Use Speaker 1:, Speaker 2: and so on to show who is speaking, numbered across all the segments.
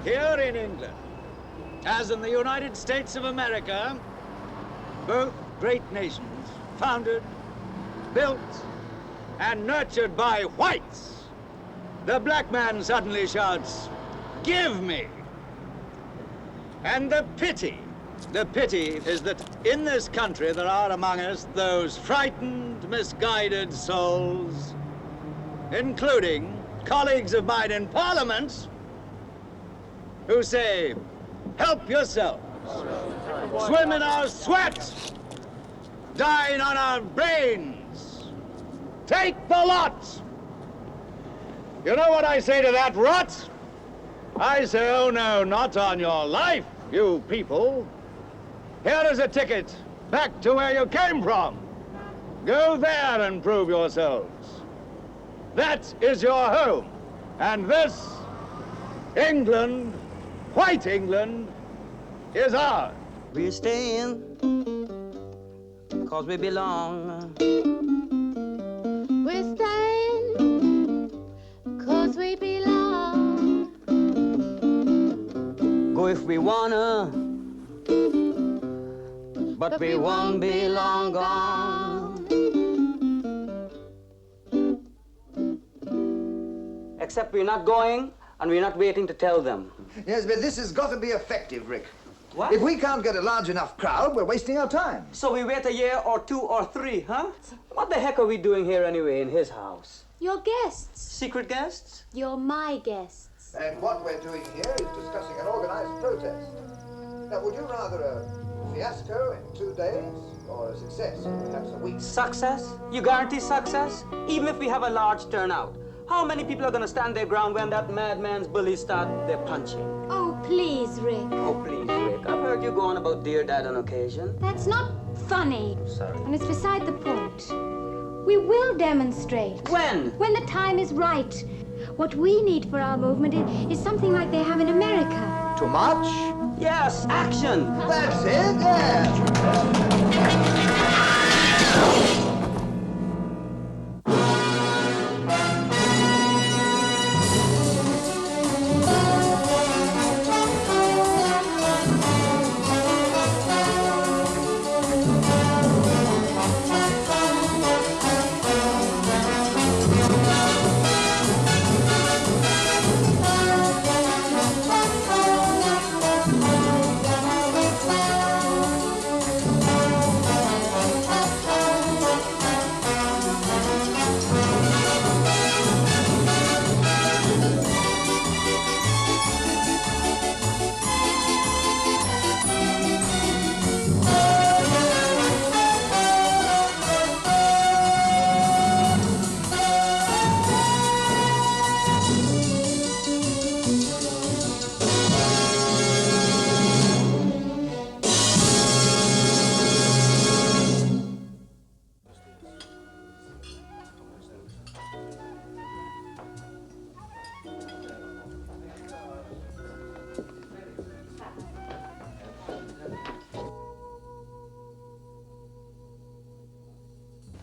Speaker 1: Here in England, as in the United States of America, both great nations founded, built, and nurtured by whites, the black man suddenly shouts, "Give me!" And the pity is that in this country there are among us those frightened, misguided souls, including colleagues of mine in Parliament, who say, help yourselves, swim in our sweat, dine on our brains, take the lot. You know what I say to that rot? I say, oh no, not on your life, you people. Here is a ticket back to where you came from. Go there and prove yourselves. That is your home. And this, England, white England, is ours.
Speaker 2: We're staying, 'cause we belong.
Speaker 3: We're staying, 'cause we belong.
Speaker 2: Go if we wanna, but we won't be long gone. Except we're not going, and we're not waiting to tell them.
Speaker 4: Yes, but this has got to be effective, Rick.
Speaker 2: What?
Speaker 4: If we can't get a large enough crowd, we're wasting our time.
Speaker 2: So we wait a year or 2 or 3, huh? What the heck are we doing here anyway in his house?
Speaker 3: Your guests.
Speaker 2: Secret guests?
Speaker 3: You're my guests.
Speaker 4: And what we're doing here is discussing an organized protest. Now, would you rather a fiasco in 2 days or a success in perhaps a week?
Speaker 2: Success? You guarantee success? Even if we have a large turnout. How many people are going to stand their ground when that madman's bullies start their punching?
Speaker 3: Oh, please, Rick.
Speaker 2: Oh, please, Rick. I've heard you go on about dear Dad on occasion.
Speaker 3: That's not funny.
Speaker 2: Sorry.
Speaker 3: And it's beside the point. We will demonstrate.
Speaker 2: When?
Speaker 3: When the time is right. What we need for our movement is something like they have in America.
Speaker 4: To march?
Speaker 2: Yes, action!
Speaker 4: That's it, yeah.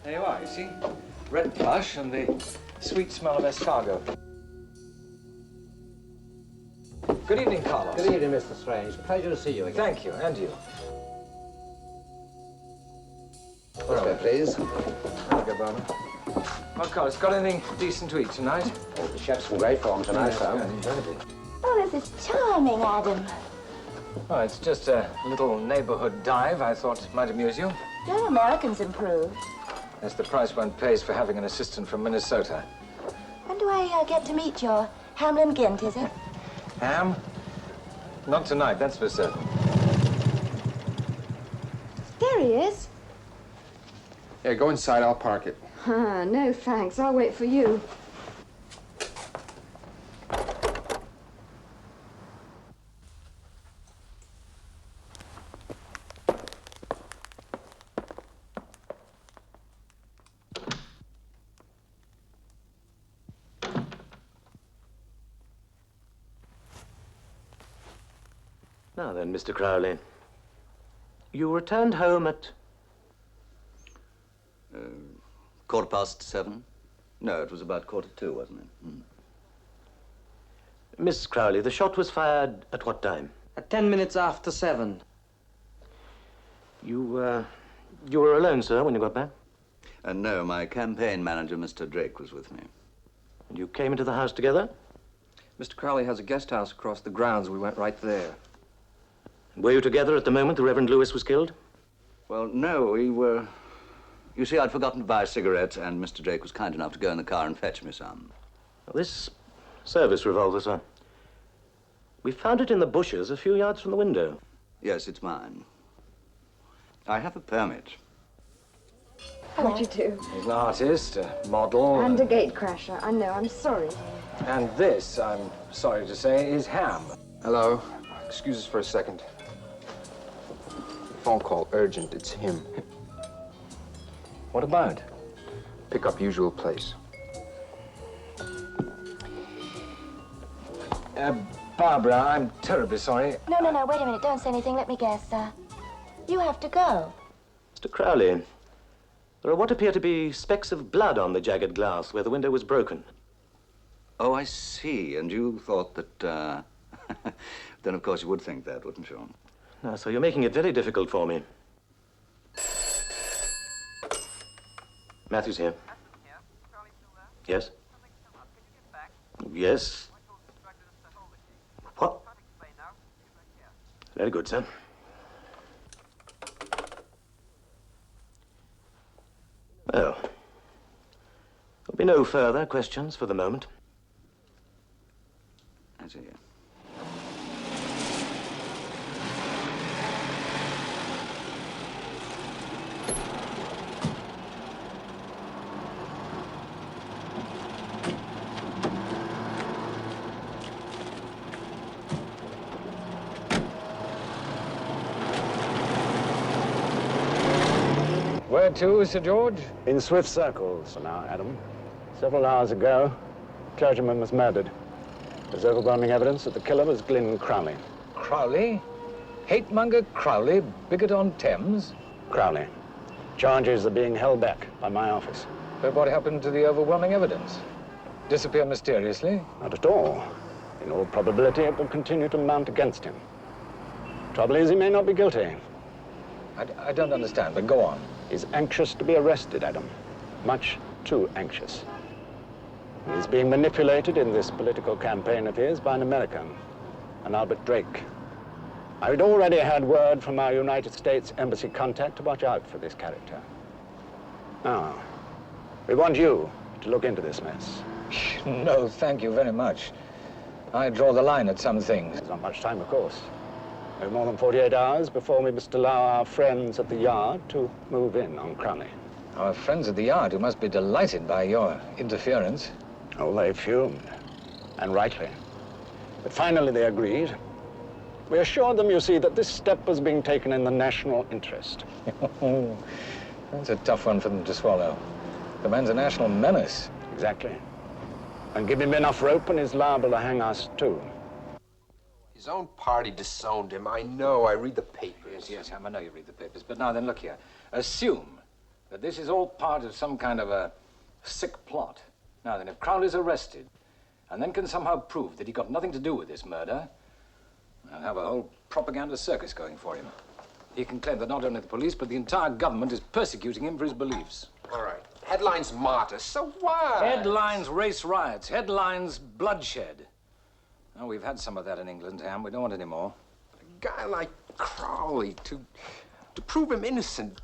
Speaker 5: There you are, you see? Red plush and the sweet smell of escargot. Good evening, Carlos.
Speaker 6: Good evening, Mr. Strange. Pleasure to see you again.
Speaker 5: Thank you, and you.
Speaker 4: This way, please.
Speaker 5: There you go, Barbara. Well, Carlos, got anything decent to eat tonight?
Speaker 6: Oh, the chef's in great form tonight,
Speaker 5: Yes,
Speaker 6: sir.
Speaker 5: good, incredibly.
Speaker 7: Oh, this is charming, Adam.
Speaker 5: Oh, it's just a little neighborhood dive I thought might amuse you.
Speaker 7: Your Americans improved.
Speaker 5: That's the price one pays for having an assistant from Minnesota.
Speaker 7: When do I get to meet your Hamlin Gint, is it?
Speaker 5: Ham? Not tonight, that's for certain.
Speaker 3: There he is.
Speaker 8: Yeah, go inside, I'll park it.
Speaker 3: No, thanks. I'll wait for you.
Speaker 6: Now then, Mr. Crowley, you returned home at...
Speaker 9: 7:15? No, it was about 2:45, wasn't it?
Speaker 6: Miss Crowley, the shot was fired at what time?
Speaker 2: At 10 minutes after 7.
Speaker 6: You were alone, sir, when you got back?
Speaker 9: No, my campaign manager, Mr. Drake, was with me.
Speaker 6: And you came into the house together?
Speaker 5: Mr. Crowley has a guest house across the grounds. We went right there.
Speaker 6: Were you together at the moment the Reverend Lewis was killed?
Speaker 9: Well, no, we were... You see, I'd forgotten to buy cigarettes, and Mr. Drake was kind enough to go in the car and fetch me some.
Speaker 6: Well, this service revolver, sir. We found it in the bushes a few yards from the window.
Speaker 9: Yes, it's mine. I have a permit.
Speaker 10: What do you do?
Speaker 5: He's an artist, a model.
Speaker 10: And a gatecrasher. I know, I'm sorry.
Speaker 5: And this, I'm sorry to say, is Ham.
Speaker 8: Hello. Excuse us for a second. Phone call, urgent. It's him.
Speaker 5: What about?
Speaker 8: Pick up usual place.
Speaker 5: Barbara, I'm terribly sorry.
Speaker 7: No, wait a minute. Don't say anything. Let me guess. You have to go.
Speaker 6: Mr. Crowley, there are what appear to be specks of blood on the jagged glass where the window was broken.
Speaker 9: Oh, I see. And you thought that, Then, of course, you would think that, wouldn't you?
Speaker 6: No, so you're making it very difficult for me. Matthew's here. Yes? Yes. What? Very good, sir. Well, there'll be no further questions for the moment.
Speaker 9: I see.
Speaker 5: Where to, Sir George?
Speaker 11: In swift circles now, Adam. Several hours ago, a clergyman was murdered. There's overwhelming evidence that the killer was Glyn Crowley.
Speaker 5: Crowley? Hate-monger Crowley, bigot on Thames?
Speaker 11: Crowley. Charges are being held back by my office.
Speaker 5: But what happened to the overwhelming evidence? Disappear mysteriously?
Speaker 11: Not at all. In all probability, it will continue to mount against him. Trouble is, he may not be guilty.
Speaker 5: I don't understand, but go on.
Speaker 11: He's anxious to be arrested, Adam. Much too anxious. And he's being manipulated in this political campaign of his by an American, an Albert Drake. I'd already had word from our United States Embassy contact to watch out for this character. Now, we want you to look into this mess.
Speaker 5: No, thank you very much. I draw the line at some things.
Speaker 11: There's not much time, of course. We have more than 48 hours before we must allow our friends at the Yard to move in on Crowley.
Speaker 5: Our friends at the Yard, who must be delighted by your interference.
Speaker 11: Oh, they fumed, and rightly. But finally they agreed. We assured them, you see, that this step was being taken in the national interest.
Speaker 5: That's a tough one for them to swallow. The man's a national menace.
Speaker 11: Exactly. And give him enough rope and he's liable to hang us, too.
Speaker 8: His own party disowned him. I know. I read the papers.
Speaker 5: Yes, Ham, I know you read the papers. But now then, look here. Assume that this is all part of some kind of a sick plot. Now then, if Crowley's arrested, and then can somehow prove that he got nothing to do with this murder, I'll have a whole propaganda circus going for him. He can claim that not only the police, but the entire government is persecuting him for his beliefs.
Speaker 8: All right. Headlines martyr. So what?
Speaker 5: Headlines race riots. Headlines bloodshed. Oh, we've had some of that in England, Ham. We don't want any more.
Speaker 8: A guy like Crowley, to prove him innocent.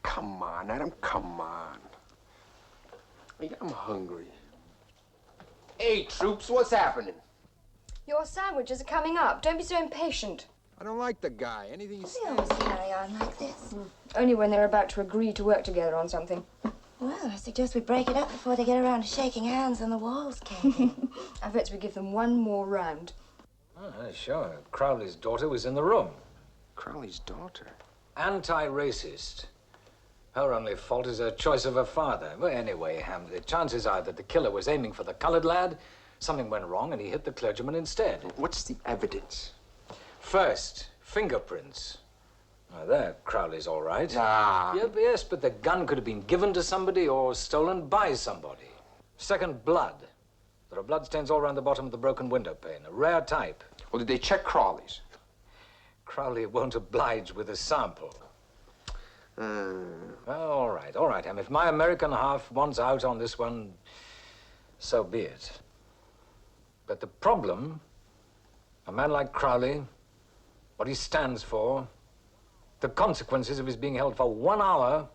Speaker 8: Come on, Adam, come on. I'm hungry. Hey, troops, what's happening?
Speaker 10: Your sandwiches are coming up. Don't be so impatient.
Speaker 8: I don't like the guy. Anything he
Speaker 7: We always carry on like this.
Speaker 10: Only when they're about to agree to work together on something.
Speaker 7: Well, I suggest we break it up before they get around to shaking hands and the walls cave in.
Speaker 10: I bet we give them one more round.
Speaker 5: Oh, sure. Crowley's daughter was in the room.
Speaker 8: Crowley's daughter?
Speaker 5: Anti-racist. Her only fault is her choice of her father. Well, anyway, Ham, the chances are that the killer was aiming for the colored lad. Something went wrong and he hit the clergyman instead.
Speaker 8: What's the evidence?
Speaker 5: First, fingerprints. Now, there, Crowley's all right.
Speaker 8: Ah.
Speaker 5: Yes, but the gun could have been given to somebody or stolen by somebody. Second, blood. There are bloodstains all around the bottom of the broken window pane, a rare type.
Speaker 8: Well, did they check Crowley's?
Speaker 5: Crowley won't oblige with a sample. Well, all right, Em. If my American half wants out on this one, so be it. But the problem, a man like Crowley, what he stands for, the consequences of his being held for 1 hour,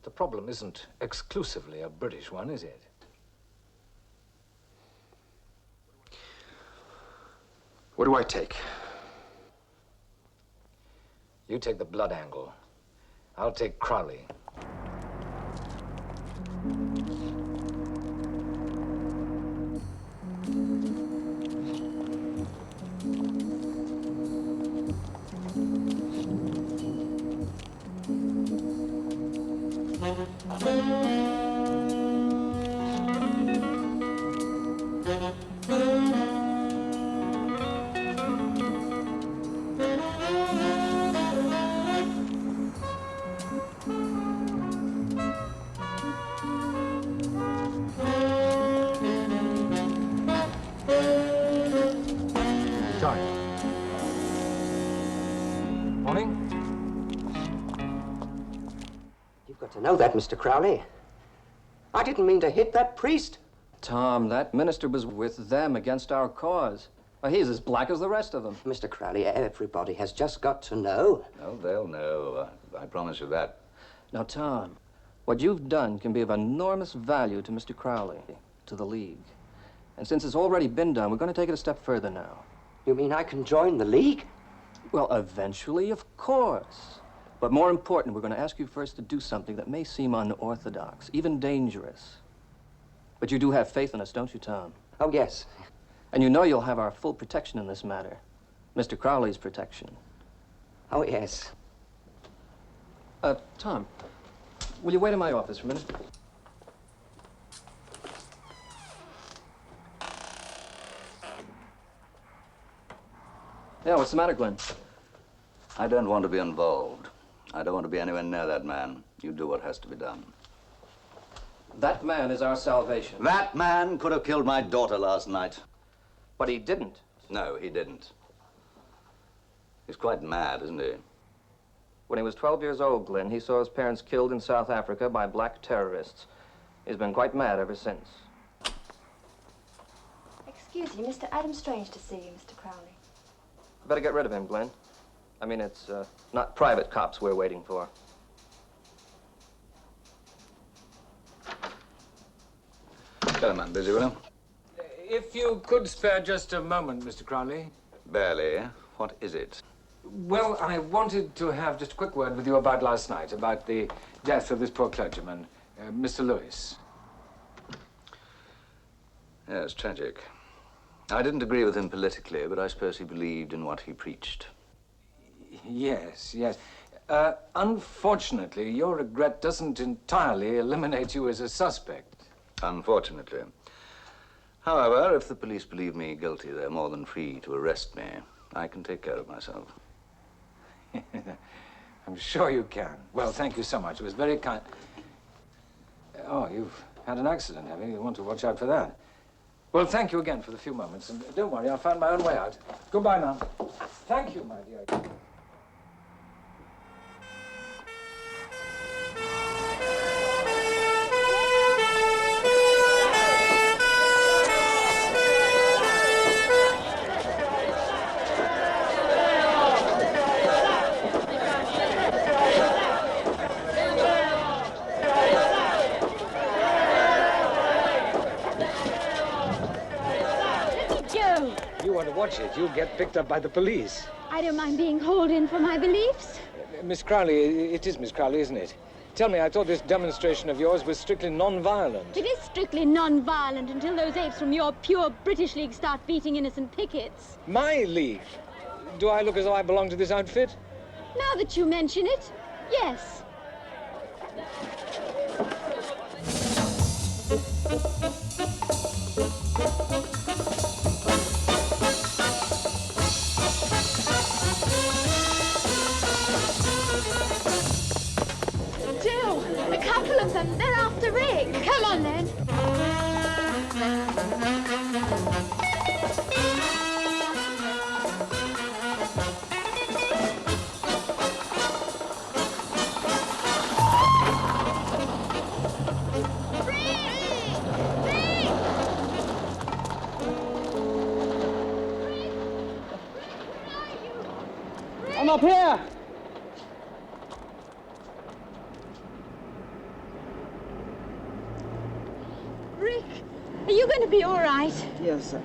Speaker 5: the problem isn't exclusively a British one, is it?
Speaker 8: What do I take?
Speaker 5: You take the blood angle. I'll take Crowley.
Speaker 2: To know that, Mr. Crowley. I didn't mean to hit that priest.
Speaker 12: Tom, that minister was with them against our cause. Well, he's as black as the rest of them.
Speaker 2: Mr. Crowley, everybody has just got to know.
Speaker 9: Oh, they'll know. I promise you that.
Speaker 12: Now, Tom, what you've done can be of enormous value to Mr. Crowley, to the League. And since it's already been done, we're going to take it a step further now.
Speaker 2: You mean I can join the League?
Speaker 12: Well, eventually, of course. But more important, we're going to ask you first to do something that may seem unorthodox, even dangerous. But you do have faith in us, don't you, Tom?
Speaker 2: Oh, yes.
Speaker 12: And you know you'll have our full protection in this matter. Mr. Crowley's protection.
Speaker 2: Oh, yes.
Speaker 12: Tom, will you wait in my office for a minute? Yeah, what's the matter, Glenn?
Speaker 9: I don't want to be involved. I don't want to be anywhere near that man. You do what has to be done.
Speaker 12: That man is our salvation.
Speaker 9: That man could have killed my daughter last night.
Speaker 12: But he didn't.
Speaker 9: No, he didn't. He's quite mad, isn't he?
Speaker 12: When he was 12 years old, Glenn, he saw his parents killed in South Africa by black terrorists. He's been quite mad ever since.
Speaker 10: Excuse you, Mr. Adam Strange to see you, Mr. Crowley.
Speaker 12: Better get rid of him, Glenn. I mean, it's not private cops we're waiting for.
Speaker 9: Tell him I'm busy, will you?
Speaker 5: If you could spare just a moment, Mr. Crowley.
Speaker 9: Barely. What is it?
Speaker 5: Well, I wanted to have just a quick word with you about last night, about the death of this poor clergyman, Mr. Lewis.
Speaker 9: Yes, tragic. I didn't agree with him politically, but I suppose he believed in what he preached.
Speaker 5: Yes. Unfortunately, your regret doesn't entirely eliminate you as a suspect.
Speaker 9: Unfortunately. However, if the police believe me guilty, they're more than free to arrest me. I can take care of myself.
Speaker 5: I'm sure you can. Well, thank you so much. It was very kind. Oh, you've had an accident, have you? You want to watch out for that. Well, thank you again for the few moments. And don't worry, I'll find my own way out. Goodbye now. Thank you, my dear. Watch it. You'll get picked up by the police.
Speaker 3: I don't mind being hauled in for my beliefs.
Speaker 5: Miss Crowley, it is Miss Crowley, isn't it? Tell me, I thought this demonstration of yours was strictly non-violent.
Speaker 3: It is strictly non-violent until those apes from your pure British League start beating innocent pickets.
Speaker 5: My League? Do I look as though I belong to this outfit?
Speaker 3: Now that you mention it, yes.
Speaker 10: Jill, a couple of them. They're after Rick.
Speaker 3: Come on, then.
Speaker 2: I'm up here.
Speaker 3: Rick, are you going to be all right?
Speaker 13: Yes,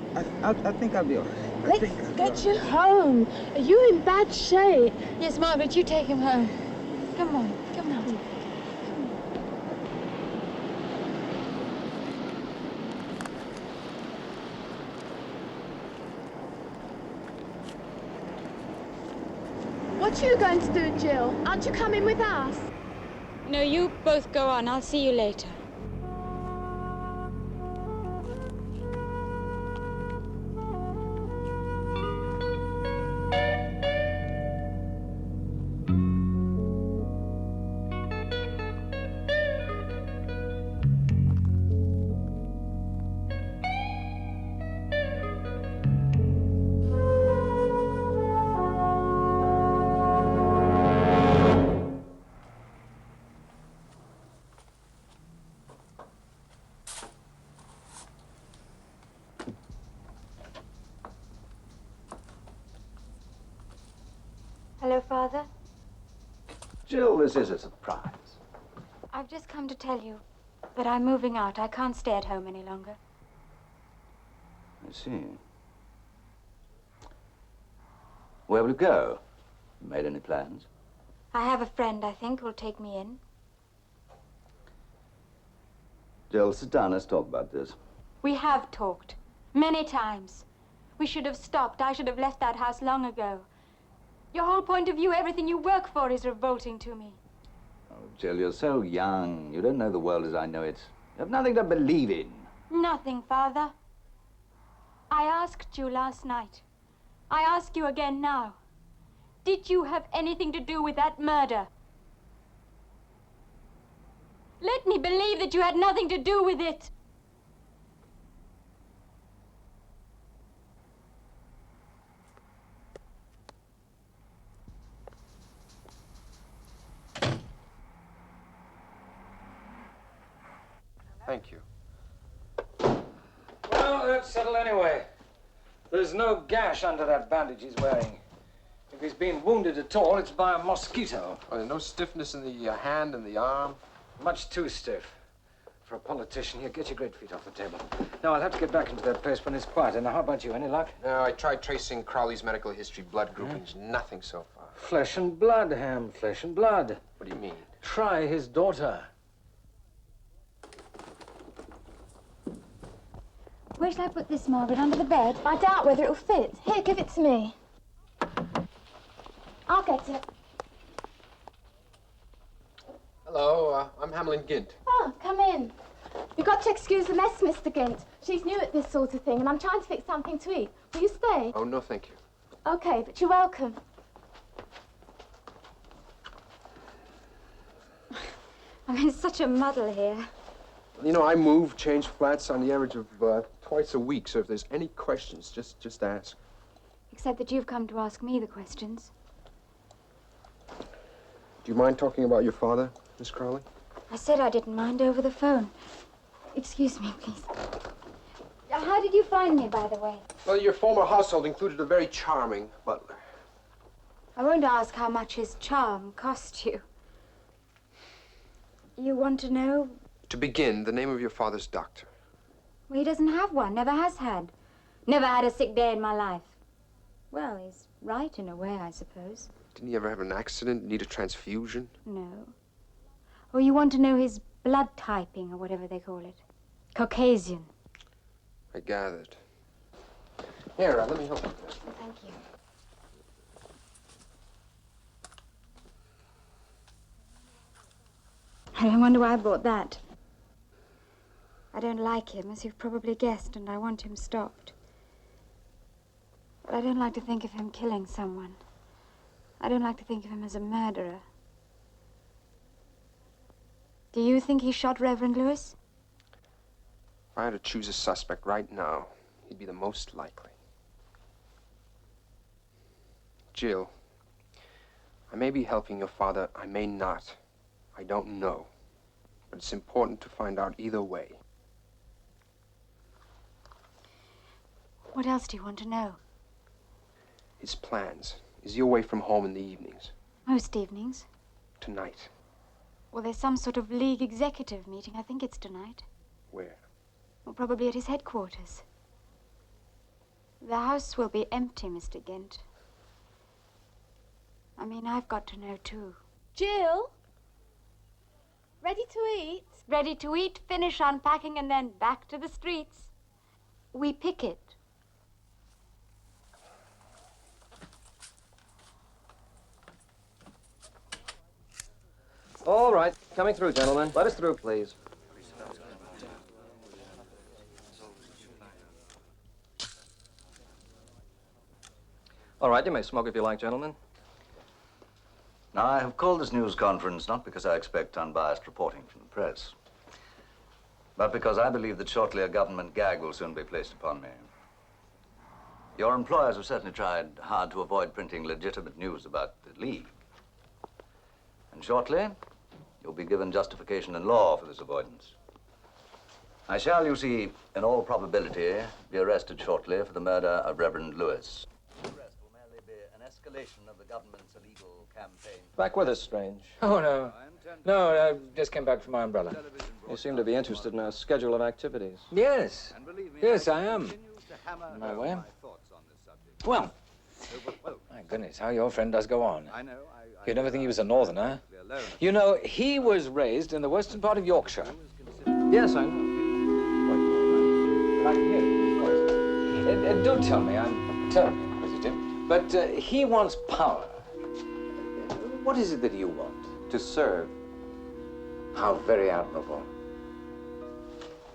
Speaker 13: I think I'll be all right.
Speaker 10: Let's get you home. Are you in bad shape? Yes, Margaret, you take him home. Come on, come on. What are you going to do, Jill? Aren't you coming with us?
Speaker 3: No, you both go on. I'll see you later. Hello, Father.
Speaker 9: Jill, this is a surprise.
Speaker 3: I've just come to tell you that I'm moving out. I can't stay at home any longer.
Speaker 9: I see. Where will you go? Made any plans?
Speaker 3: I have a friend, I think, who'll take me in.
Speaker 9: Jill, sit down. Let's talk about this.
Speaker 3: We have talked. Many times. We should have stopped. I should have left that house long ago. Your whole point of view, everything you work for, is revolting to me.
Speaker 9: Oh, Jill, you're so young. You don't know the world as I know it. You have nothing to believe in.
Speaker 3: Nothing, Father. I asked you last night. I ask you again now. Did you have anything to do with that murder? Let me believe that you had nothing to do with it.
Speaker 8: Thank you.
Speaker 5: Well, that's settled anyway. There's no gash under that bandage he's wearing. If he's been wounded at all, it's by a mosquito.
Speaker 8: Oh, there's no stiffness in the hand and the arm?
Speaker 5: Much too stiff. For a politician, here, get your great feet off the table. Now, I'll have to get back into that place when it's quiet. And now, how about you? Any luck?
Speaker 8: No, I tried tracing Crowley's medical history, blood groupings. Nothing so far.
Speaker 5: Flesh and blood, Ham. Flesh and blood.
Speaker 8: What do you mean?
Speaker 5: Try his daughter.
Speaker 10: Where shall I put this, Margaret? Under the bed? I doubt whether it'll fit. Here, give it to me. I'll get it.
Speaker 8: Hello, I'm Hamlin Gint.
Speaker 10: Oh, come in. You've got to excuse the mess, Mr. Gint. She's new at this sort of thing, and I'm trying to fix something to eat. Will you stay?
Speaker 8: Oh, no, thank you.
Speaker 10: Okay, but you're welcome.
Speaker 3: I'm in such a muddle here.
Speaker 8: You know, I move, change flats on the average of twice a week, so if there's any questions, just ask.
Speaker 3: Except that you've come to ask me the questions.
Speaker 8: Do you mind talking about your father, Miss Crowley?
Speaker 3: I said I didn't mind over the phone. Excuse me, please. How did you find me, by the way?
Speaker 8: Well, your former household included a very charming butler.
Speaker 3: I won't ask how much his charm cost you. You want to know?
Speaker 8: To begin, the name of your father's doctor.
Speaker 3: Well, he doesn't have one, never has had. Never had a sick day in my life. Well, he's right in a way, I suppose.
Speaker 8: Didn't he ever have an accident, need a transfusion?
Speaker 3: No. Or you want to know his blood typing, or whatever they call it. Caucasian.
Speaker 8: I gathered. Here, let me help you with this.
Speaker 3: Thank you. I wonder why I brought that. I don't like him, as you've probably guessed, and I want him stopped. But I don't like to think of him killing someone. I don't like to think of him as a murderer. Do you think he shot Reverend Lewis?
Speaker 8: If I had to choose a suspect right now, he'd be the most likely. Jill, I may be helping your father, I may not. I don't know. But it's important to find out either way.
Speaker 3: What else do you want to know?
Speaker 8: His plans. Is he away from home in the evenings?
Speaker 3: Most evenings.
Speaker 8: Tonight.
Speaker 3: Well, there's some sort of league executive meeting. I think it's tonight.
Speaker 8: Where?
Speaker 3: Well, probably at his headquarters. The house will be empty, Mr. Gint. I mean, I've got to know, too.
Speaker 10: Jill? Ready to eat?
Speaker 3: Ready to eat, finish unpacking, and then back to the streets. We picket.
Speaker 12: All right, coming through, gentlemen. Let us through, please. All right, you may smoke if you like, gentlemen.
Speaker 9: Now, I have called this news conference not because I expect unbiased reporting from the press, but because I believe that shortly a government gag will soon be placed upon me. Your employers have certainly tried hard to avoid printing legitimate news about the League. And shortly, you'll be given justification in law for this avoidance. I shall, you see, in all probability, be arrested shortly for the murder of Reverend Lewis. The arrest will merely be an escalation of the government's illegal campaign.
Speaker 12: Back with us, Strange.
Speaker 5: Oh, no. No, I just came back from my umbrella.
Speaker 12: You seem to be interested in our schedule of activities.
Speaker 5: Yes. Yes, I am. In my way. Well, my goodness, how your friend does go on.
Speaker 9: I know.
Speaker 5: You'd never think he was a northerner. You know, he was raised in the western part of Yorkshire.
Speaker 12: Yes, I know.
Speaker 5: I can hear it, of course. Don't tell me, I'm terribly inquisitive. But he wants power. What is it that you want?
Speaker 12: To serve.
Speaker 5: How very admirable.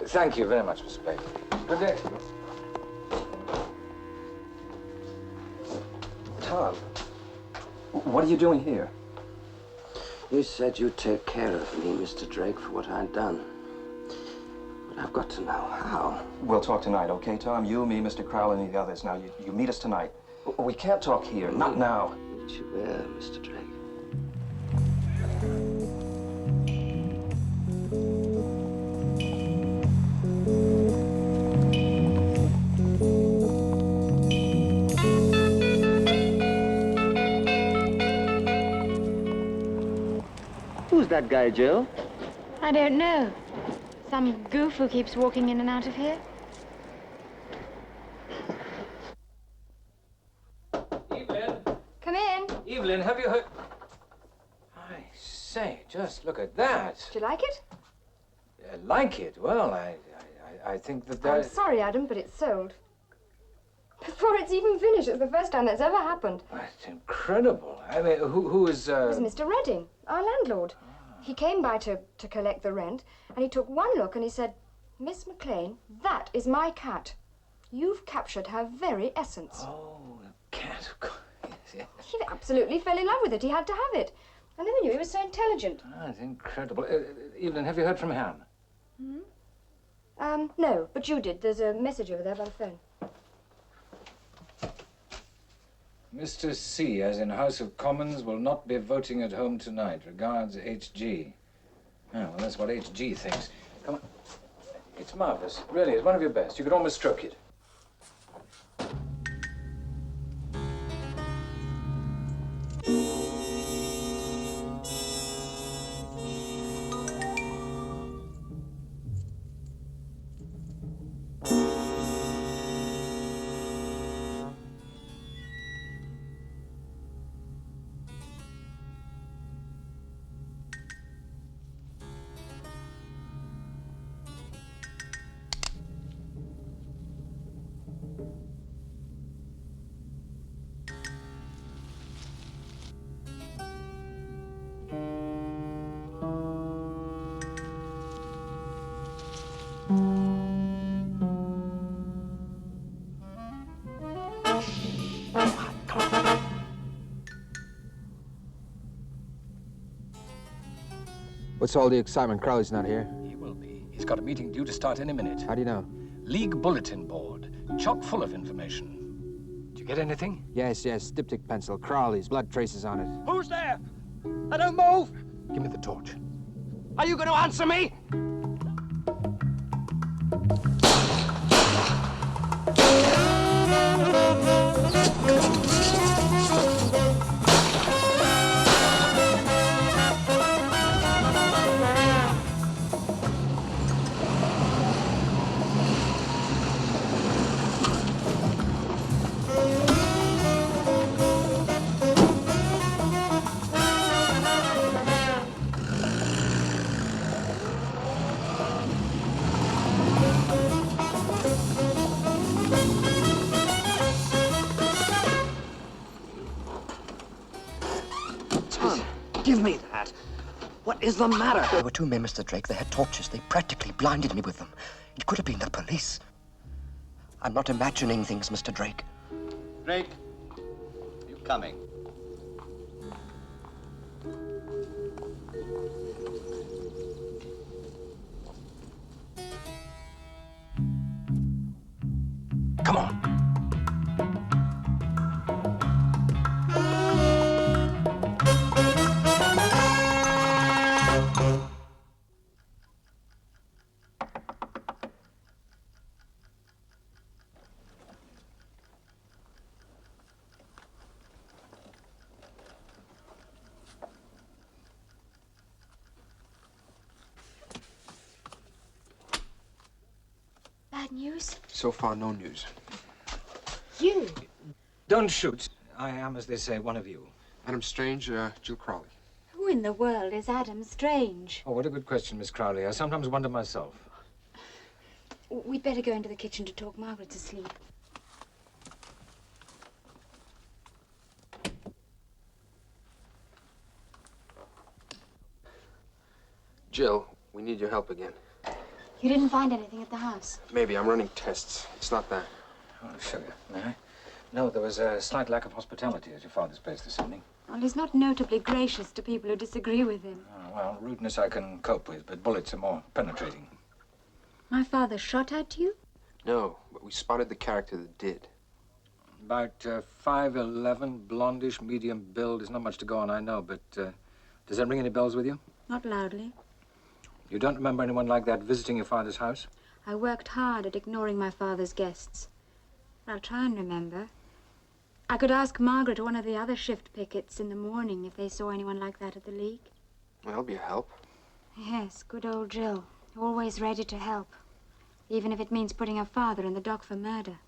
Speaker 5: Thank you very much, Mr. Blake. Good day.
Speaker 12: Tom, what are you doing here?
Speaker 14: You said you'd take care of me, Mr. Drake, for what I'd done. But I've got to know how.
Speaker 12: We'll talk tonight, okay, Tom? You, me, Mr. Crowell, and the others. Now, you meet us tonight. We can't talk here, not now.
Speaker 14: Meet you where, Mr. Drake?
Speaker 13: Who's that guy, Jill?
Speaker 3: I don't know. Some goof who keeps walking in and out of here.
Speaker 5: Evelyn!
Speaker 3: Come in.
Speaker 5: Evelyn, have you heard... I say, just look at that.
Speaker 3: Do you like it?
Speaker 5: Like it? Well, I think that
Speaker 3: I'm sorry, Adam, but it's sold. Before it's even finished. It's the first time that's ever happened.
Speaker 5: That's incredible. I mean, who is...
Speaker 3: It was Mr. Redding, our landlord. He came by to collect the rent, and he took one look and he said, Miss McLean, that is my cat. You've captured her very essence.
Speaker 5: Oh, the cat, of course. Yes.
Speaker 3: He absolutely fell in love with it. He had to have it. I never knew he was so intelligent.
Speaker 5: Ah, it's incredible. Evelyn, have you heard from Ham?
Speaker 3: Hmm? No, but you did. There's a message over there by the phone.
Speaker 5: Mr. C, as in House of Commons, will not be voting at home tonight. Regards, H.G. Oh, well, that's what H.G. thinks. Come on. It's marvelous. Really, it's one of your best. You could almost stroke it.
Speaker 15: What's all the excitement? Crowley's not here.
Speaker 16: He will be.
Speaker 5: He's got a meeting due to start any minute.
Speaker 15: How do you know?
Speaker 5: League bulletin board, chock full of information. Did you get anything?
Speaker 15: Yes, diptych pencil, Crowley's, blood traces on it.
Speaker 1: Who's there? I don't move.
Speaker 15: Give me the torch.
Speaker 1: Are you going to answer me?
Speaker 14: Give me that. What is the matter? There were two men, Mr. Drake. They had torches. They practically blinded me with them. It could have been the police. I'm not imagining things, Mr. Drake.
Speaker 9: Drake, you coming?
Speaker 14: Come on.
Speaker 3: Bad news?
Speaker 8: So far, no news.
Speaker 3: You?
Speaker 5: Don't shoot. I am, as they say, one of you.
Speaker 8: Adam Strange, Jill Crowley.
Speaker 3: Who in the world is Adam Strange?
Speaker 5: Oh, what a good question, Miss Crowley. I sometimes wonder myself.
Speaker 3: We'd better go into the kitchen to talk Margaret to sleep.
Speaker 8: Jill, we need your help again.
Speaker 3: You didn't find anything at the house?
Speaker 8: Maybe. I'm running tests. It's not that.
Speaker 5: Oh, sugar. May I? No, there was a slight lack of hospitality at your father's place this evening.
Speaker 3: Well, he's not notably gracious to people who disagree with him.
Speaker 5: Oh, well, rudeness I can cope with, but bullets are more penetrating.
Speaker 3: My father shot at you?
Speaker 8: No, but we spotted the character that did.
Speaker 5: About 5'11", blondish, medium build. There's not much to go on, I know, but does that ring any bells with you?
Speaker 3: Not loudly.
Speaker 5: You don't remember anyone like that visiting your father's house?
Speaker 3: I worked hard at ignoring my father's guests. I'll try and remember. I could ask Margaret or one of the other shift pickets in the morning if they saw anyone like that at the League.
Speaker 8: That'll be a help.
Speaker 3: Yes, good old Jill. Always ready to help. Even if it means putting her father in the dock for murder.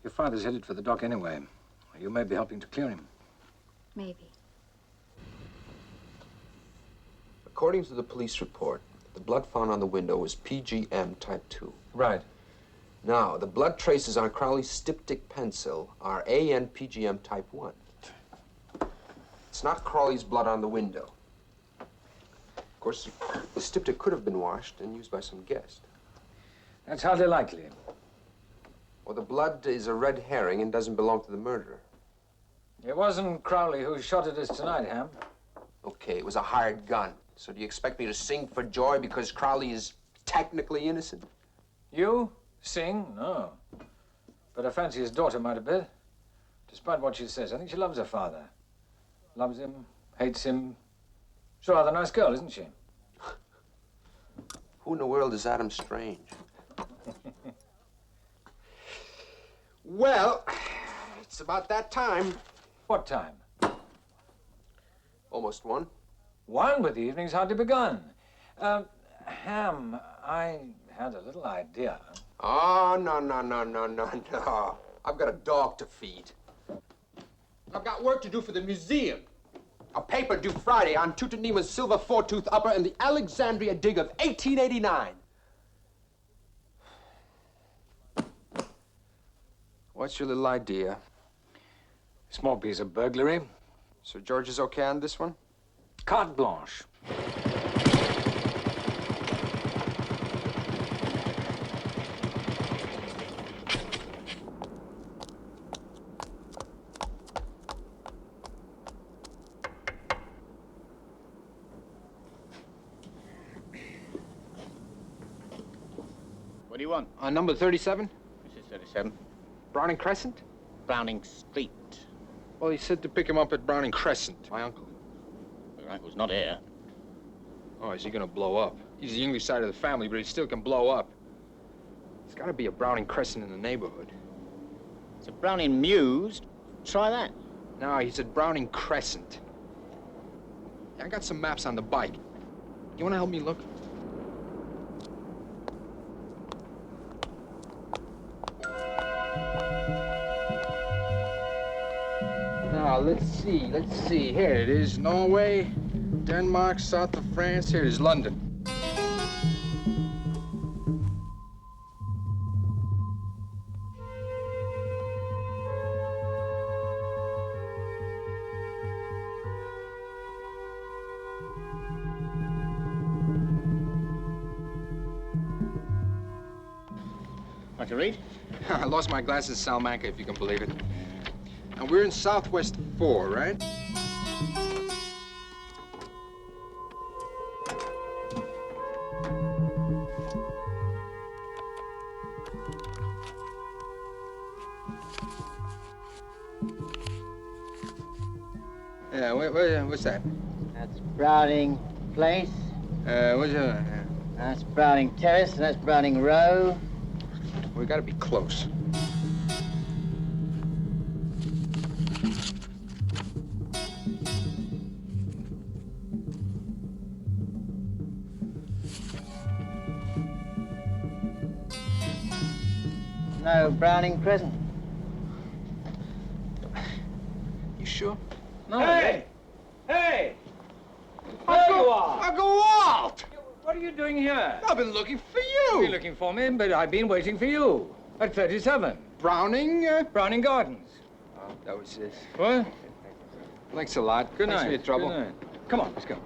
Speaker 5: Your father's headed for the dock anyway. You may be helping to clear him.
Speaker 3: Maybe.
Speaker 8: According to the police report, the blood found on the window was PGM type 2.
Speaker 5: Right.
Speaker 8: Now, the blood traces on Crowley's styptic pencil are AN PGM type 1. It's not Crowley's blood on the window. Of course, the styptic could have been washed and used by some guest.
Speaker 5: That's hardly likely.
Speaker 8: Or the blood is a red herring and doesn't belong to the murderer.
Speaker 5: It wasn't Crowley who shot at us tonight, Ham.
Speaker 8: Okay, it was a hired gun. So do you expect me to sing for joy because Crowley is technically innocent?
Speaker 5: You? Sing? No. But I fancy his daughter might a bit. Despite what she says, I think she loves her father. Loves him, hates him. She's a rather nice girl, isn't she?
Speaker 8: Who in the world is Adam Strange? Well, it's about that time.
Speaker 5: What time?
Speaker 8: Almost 1.
Speaker 5: 1, but the evening's hardly begun. Ham, I had a little idea.
Speaker 8: Oh, no. I've got a dog to feed. I've got work to do for the museum. A paper due Friday on Tutanemon's silver four-tooth upper and the Alexandria dig of 1889. What's your little idea?
Speaker 5: Small piece of burglary.
Speaker 8: Sir George is okay on this one?
Speaker 5: Carte blanche.
Speaker 16: do you want?
Speaker 15: Number 37?
Speaker 16: This is 37.
Speaker 15: Browning Crescent?
Speaker 16: Browning Street.
Speaker 15: Well, he said to pick him up at Browning Crescent, my uncle.
Speaker 16: Your uncle's not here.
Speaker 15: Oh, is he gonna blow up? He's the English side of the family, but he still can blow up. There's gotta be a Browning Crescent in the neighborhood.
Speaker 16: It's a Browning Mews. Try that.
Speaker 15: No, he said Browning Crescent. Yeah, I got some maps on the bike. You wanna help me look? Now, let's see. Here it is, Norway, Denmark, south of France. Here it is, London.
Speaker 16: Want to read?
Speaker 15: I lost my glasses, Salamanca, if you can believe it. And we're in Southwest 4, right? Yeah, what's that?
Speaker 17: That's Browning Place.
Speaker 15: What's that?
Speaker 17: That's Browning Terrace, and that's Browning Row.
Speaker 15: We gotta be close.
Speaker 17: No, Browning Crescent.
Speaker 15: You sure?
Speaker 1: No. Hey! Hey! There you are!
Speaker 15: Uncle Walt!
Speaker 1: What are you doing here?
Speaker 15: I've been looking for
Speaker 1: You've
Speaker 15: you!
Speaker 1: been looking for me, but I've been waiting for you. At 37.
Speaker 15: Browning?
Speaker 1: Browning Gardens.
Speaker 15: Oh, that was it.
Speaker 1: What?
Speaker 15: Thanks a lot.
Speaker 1: Good
Speaker 15: Thanks
Speaker 1: night.
Speaker 15: for your trouble.
Speaker 1: Good night. Come on, let's go.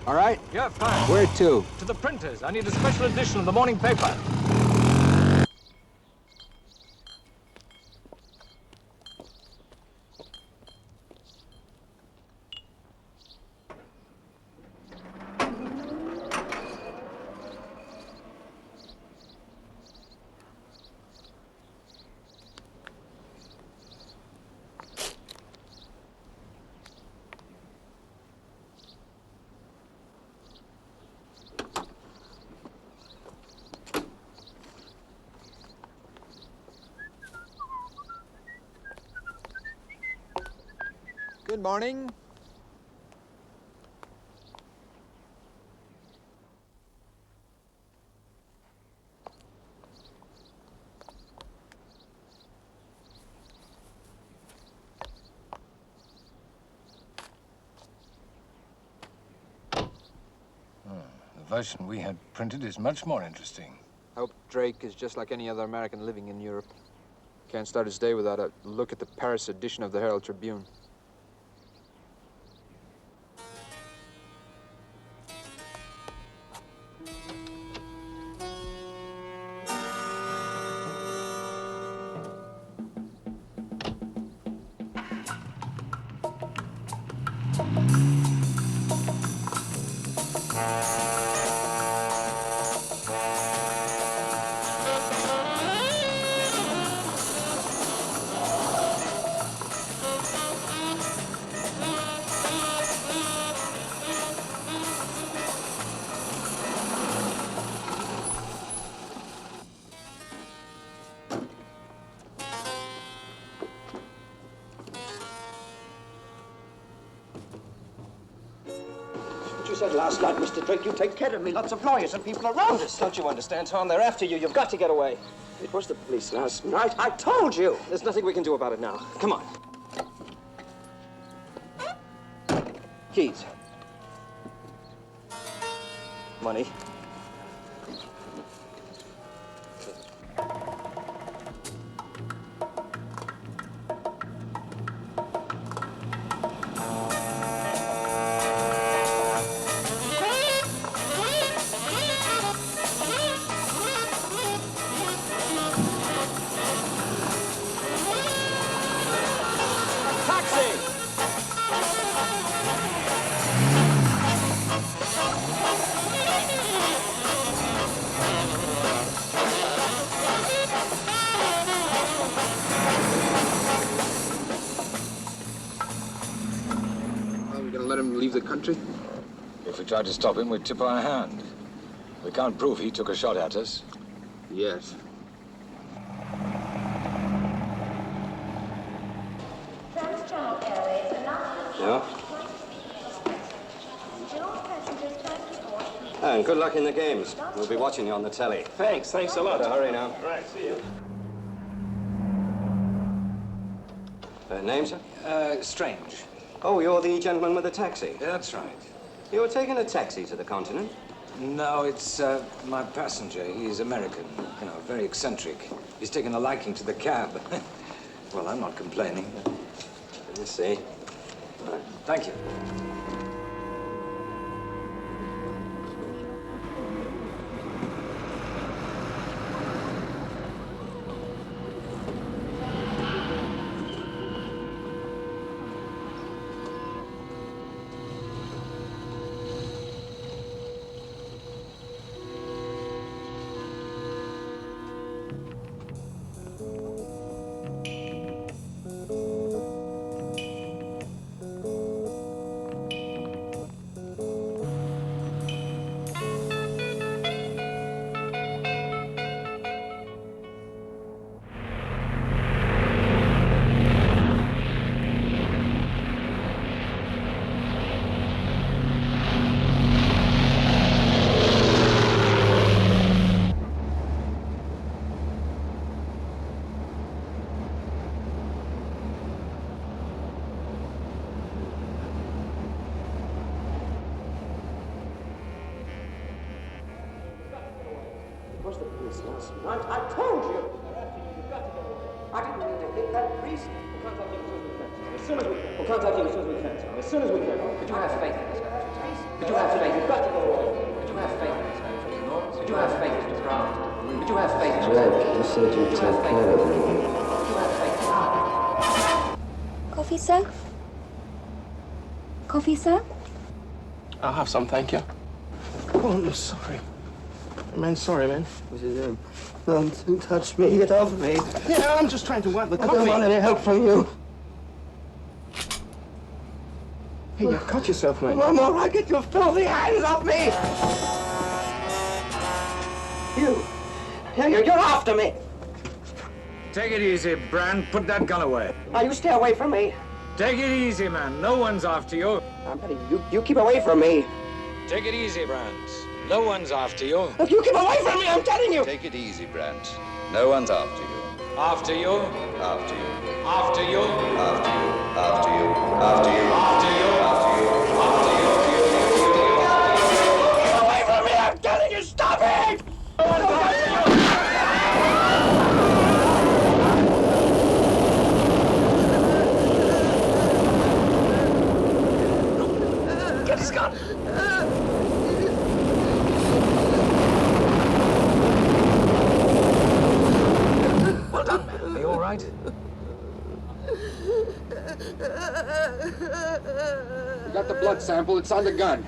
Speaker 15: All right?
Speaker 1: Yeah, fine.
Speaker 15: Where to?
Speaker 1: To the printers. I need a special edition of the morning paper.
Speaker 15: Good morning.
Speaker 5: The version we had printed is much more interesting.
Speaker 15: I hope Drake is just like any other American living in Europe. Can't start his day without a look at the Paris edition of the Herald Tribune.
Speaker 14: You said last night, Mr. Drake, you take care of me. Lots of lawyers and people around us.
Speaker 2: Don't you understand, Tom? They're after you. You've got to get away.
Speaker 14: It was the police last night. I told you.
Speaker 2: There's nothing we can do about it now. Come on. Keys. Money.
Speaker 1: Taxi!
Speaker 8: leave the country?
Speaker 5: If we tried to stop him, we'd tip our hand. We can't prove he took a shot at us.
Speaker 8: Yes.
Speaker 18: Yeah? And good luck in the games. We'll be watching you on the telly.
Speaker 6: Thanks a lot.
Speaker 18: Hurry now.
Speaker 6: Right, see you.
Speaker 18: Name, sir?
Speaker 5: Strange.
Speaker 18: Oh, you're the gentleman with the taxi.
Speaker 5: That's right.
Speaker 18: You were taking a taxi to the continent?
Speaker 5: No, it's my passenger. He's American, you know, very eccentric. He's taken a liking to the cab. Well, I'm not complaining.
Speaker 18: Let's see.
Speaker 5: Right. Thank you.
Speaker 14: Was the police last night? I told you! I didn't mean to hit that priest. We'll contact him as soon as we can. We'll contact him as soon as we can, Tom. As soon as we can.
Speaker 2: Could you have faith in this man? Could you have faith? You've got to go away. Could you have faith in this man? Could you have faith, Mr. Brown? Could you have faith in this man?
Speaker 18: You said you'd take care of me.
Speaker 2: Could you have faith in
Speaker 3: Coffee, sir? Coffee, sir?
Speaker 13: I'll have some, thank you. Oh, I'm sorry. Man, sorry, man.
Speaker 14: What's he doing? Don't touch me. Get off me.
Speaker 13: Yeah, I'm just trying to wipe the
Speaker 14: I
Speaker 13: coffee.
Speaker 14: don't want any help from you.
Speaker 13: Hey, you cut yourself, man.
Speaker 14: I'm all right. Get your filthy hands off me! You. You're after me.
Speaker 1: Take it easy, Brand. Put that gun away.
Speaker 14: Now, you stay away from me.
Speaker 1: Take it easy, man. No one's after you.
Speaker 14: I'm telling you, you keep away from me.
Speaker 1: Take it easy, Brand. No one's after you.
Speaker 14: Look, you keep away from me, I'm telling you.
Speaker 9: Take it easy, Brant. No one's after you.
Speaker 1: After you.
Speaker 9: After you.
Speaker 1: After you.
Speaker 9: After you. After you. After you.
Speaker 1: After you.
Speaker 9: After you. After you.
Speaker 14: Keep away from me, I'm telling you, stop it!
Speaker 5: Get his gun. Well done, man. Are you all right?
Speaker 8: You got the blood sample. It's on the gun.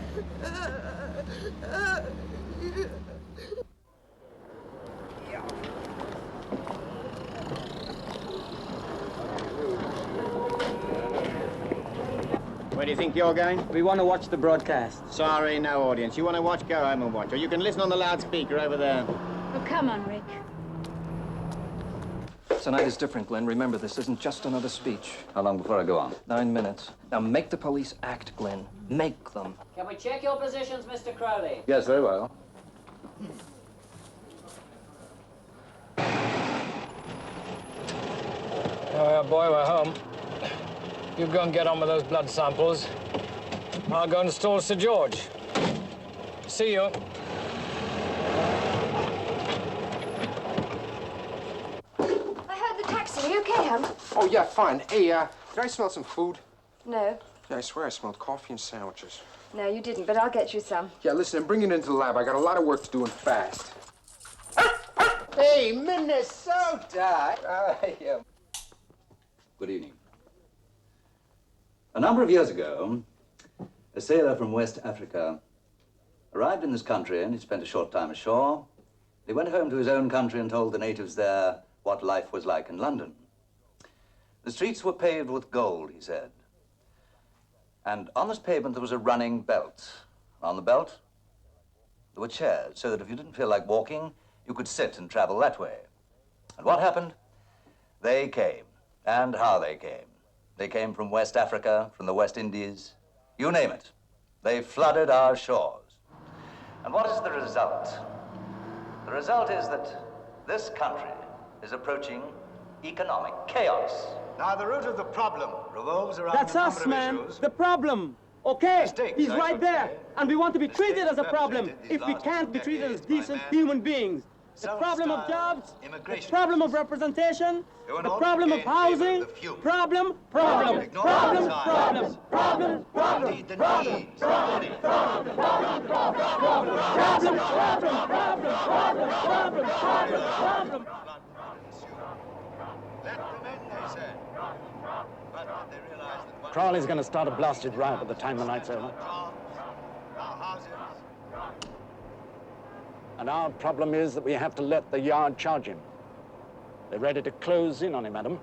Speaker 17: Where do you think you're going?
Speaker 2: We want to watch the broadcast.
Speaker 17: Sorry, no audience. You want to watch? Go home and watch. Or you can listen on the loudspeaker over there.
Speaker 3: Oh, come on, Rick.
Speaker 12: Tonight is different, Glenn. Remember, this isn't just another speech.
Speaker 9: How long before I go on?
Speaker 12: 9 minutes. Now make the police act, Glenn. Make them.
Speaker 19: Can we check your positions, Mr. Crowley?
Speaker 9: Yes, very well.
Speaker 5: Oh, boy, we're home. You go and get on with those blood samples. I'll go and install Sir George. See you.
Speaker 10: I heard the taxi. Are you okay, hon?
Speaker 8: Oh, yeah, fine. Hey, did I smell some food?
Speaker 10: No.
Speaker 8: Yeah, I swear I smelled coffee and sandwiches.
Speaker 10: No, you didn't, but I'll get you some.
Speaker 8: Yeah, listen, I'm bringing it into the lab. I got a lot of work to do and fast.
Speaker 17: Hey, Minnesota!
Speaker 9: Good evening. A number of years ago, a sailor from West Africa arrived in this country and he spent a short time ashore. He went home to his own country and told the natives there what life was like in London. The streets were paved with gold, he said. And on this pavement, there was a running belt. On the belt, there were chairs, so that if you didn't feel like walking, you could sit and travel that way. And what happened? They came, and how they came. They came from West Africa, from the West Indies, you name it. They flooded our shores. And what is the result? The result is that this country is approaching economic chaos.
Speaker 1: Now, the root of the problem revolves around
Speaker 2: That's us, man. The problem. Okay, he's right there. And we want to be treated as a problem if we can't be treated as decent human beings. The problem of jobs, the problem of representation, the problem of housing, problem.
Speaker 11: Crowley's going to start a blasted riot by the time the night's over. And our problem is that we have to let the yard charge him. They're ready to close in on him, Adam.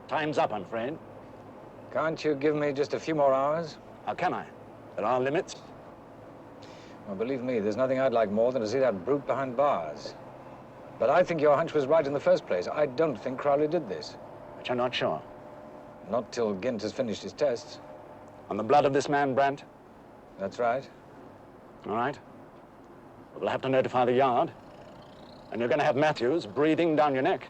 Speaker 11: Time's up, I'm afraid.
Speaker 5: Can't you give me just a few more hours?
Speaker 11: How can I? There are limits.
Speaker 5: Well, believe me, there's nothing I'd like more than to see that brute behind bars. But I think your hunch was right in the first place. I don't think Crowley did this.
Speaker 11: But you're not sure?
Speaker 5: Not till Gint has finished his tests.
Speaker 11: On the blood of this man, Brandt?
Speaker 5: That's right.
Speaker 11: All right. We'll have to notify the yard. And you're going to have Matthews breathing down your neck.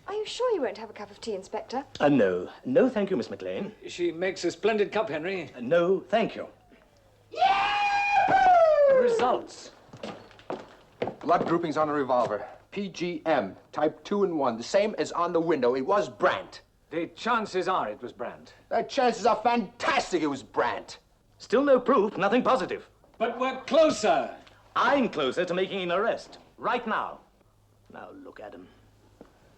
Speaker 3: Are you sure you won't have a cup of tea, Inspector?
Speaker 6: No. No, thank you, Miss McLean.
Speaker 5: She makes a splendid cup, Henry.
Speaker 6: No, thank you.
Speaker 5: Results.
Speaker 8: Blood groupings on a revolver. PGM, type 2 and 1, the same as on the window. It was Brandt.
Speaker 5: The chances are it was Brandt.
Speaker 8: The chances are fantastic it was Brandt.
Speaker 6: Still no proof, nothing positive.
Speaker 5: But we're closer.
Speaker 6: I'm closer to making an arrest, right now. Now, look, Adam.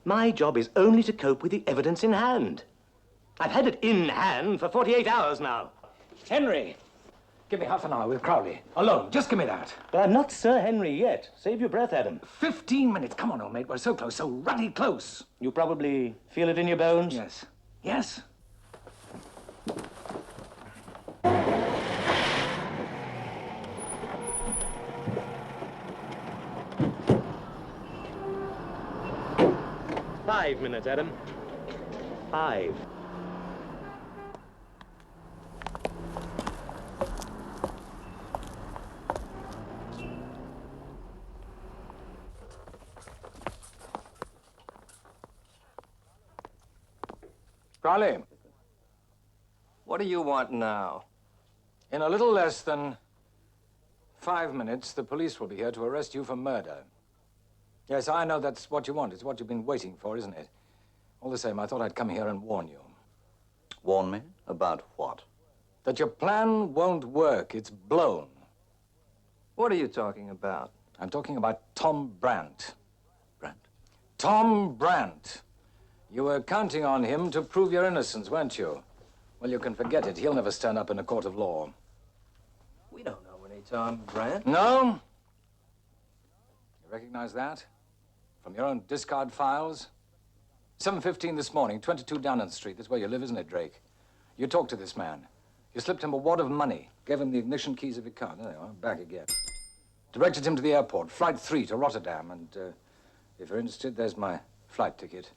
Speaker 6: My job is only to cope with the evidence in hand. I've had it in hand for 48 hours now.
Speaker 5: Henry, give me half an hour with Crowley. Alone, just give me that.
Speaker 6: But I'm not Sir Henry yet. Save your breath, Adam.
Speaker 5: 15 minutes. Come on, old mate. We're so close, so ruddy close.
Speaker 6: You probably feel it in your bones?
Speaker 5: Yes. Yes.
Speaker 6: Five minutes, Adam. 5.
Speaker 5: Crowley.
Speaker 12: What do you want now?
Speaker 5: In a little less than 5 minutes, the police will be here to arrest you for murder. Yes, I know that's what you want. It's what you've been waiting for, isn't it? All the same, I thought I'd come here and warn you.
Speaker 9: Warn me? About what?
Speaker 5: That your plan won't work. It's blown.
Speaker 12: What are you talking about?
Speaker 5: I'm talking about Tom Brandt.
Speaker 9: Brandt?
Speaker 5: Tom Brandt. You were counting on him to prove your innocence, weren't you? Well, you can forget it. He'll never stand up in a court of law.
Speaker 12: We don't know any Tom Brandt.
Speaker 5: No? You recognize that? From your own discard files? 7:15 this morning, 22 Downand Street. That's where you live, isn't it, Drake? You talked to this man. You slipped him a wad of money, gave him the ignition keys of your car. There they are, back again. Directed him to the airport, Flight 3 to Rotterdam, and if you're interested, there's my flight ticket.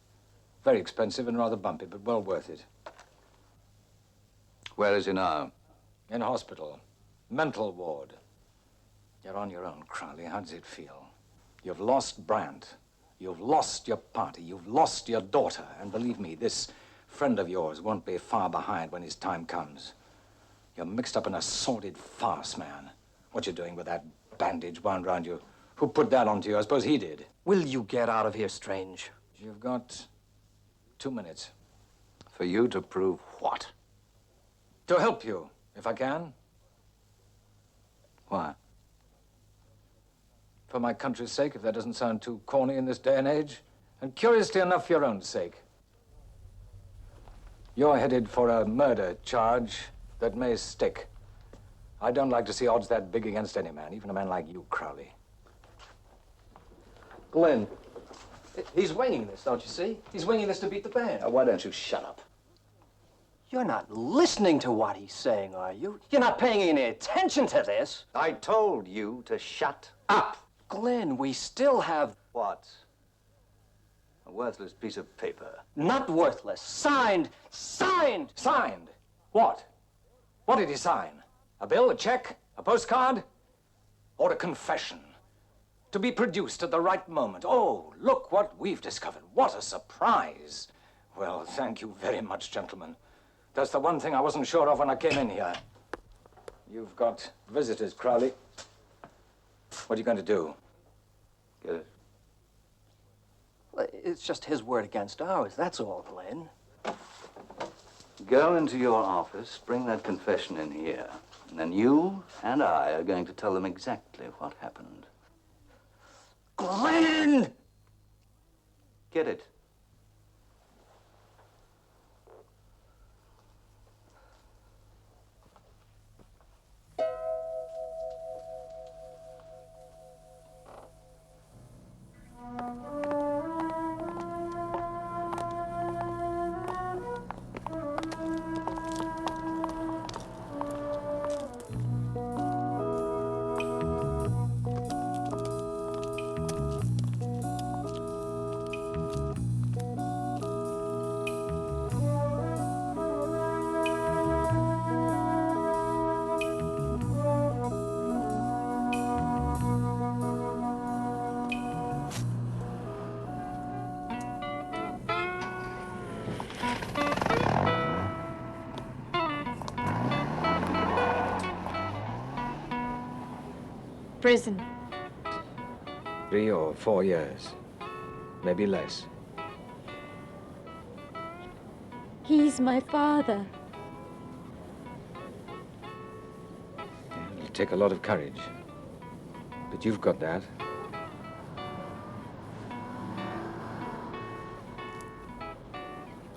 Speaker 5: Very expensive and rather bumpy, but well worth it.
Speaker 9: Where is he now?
Speaker 5: In hospital. Mental ward. You're on your own, Crowley. How does it feel? You've lost Brandt. You've lost your party. You've lost your daughter. And believe me, this friend of yours won't be far behind when his time comes. You're mixed up in a sordid farce, man. What you doing with that bandage wound around you? Who put that onto you? I suppose he did.
Speaker 12: Will you get out of here, Strange?
Speaker 5: You've got 2 minutes.
Speaker 9: For you to prove what?
Speaker 5: To help you, if I can.
Speaker 9: Why?
Speaker 5: For my country's sake, if that doesn't sound too corny in this day and age. And curiously enough, for your own sake. You're headed for a murder charge that may stick. I don't like to see odds that big against any man, even a man like you, Crowley.
Speaker 12: Glenn, He's winging this, don't you see? He's winging this to beat the band.
Speaker 9: Why don't you shut up?
Speaker 12: You're not listening to what he's saying, are you? You're not paying any attention to this.
Speaker 9: I told you to shut up.
Speaker 12: Glenn, we still have...
Speaker 9: What? A worthless piece of paper.
Speaker 12: Not worthless. Signed. Signed.
Speaker 5: Signed? What? What did he sign? A bill, a check, a postcard? Or a confession? To be produced at the right moment. Oh, look what we've discovered. What a surprise. Well, thank you very much, gentlemen. That's the one thing I wasn't sure of when I came in here. You've got visitors, Crowley. What are you going to do?
Speaker 9: Get it?
Speaker 12: Well, it's just his word against ours, that's all, Glenn.
Speaker 9: Go into your office, bring that confession in here, and then you and I are going to tell them exactly what happened.
Speaker 12: Glenn!
Speaker 9: Get it?
Speaker 3: Prison.
Speaker 5: 3 or 4 years. Maybe less.
Speaker 3: He's my father.
Speaker 5: It'll take a lot of courage. But you've got that.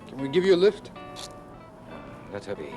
Speaker 15: Can we give you a lift?
Speaker 5: Let her be.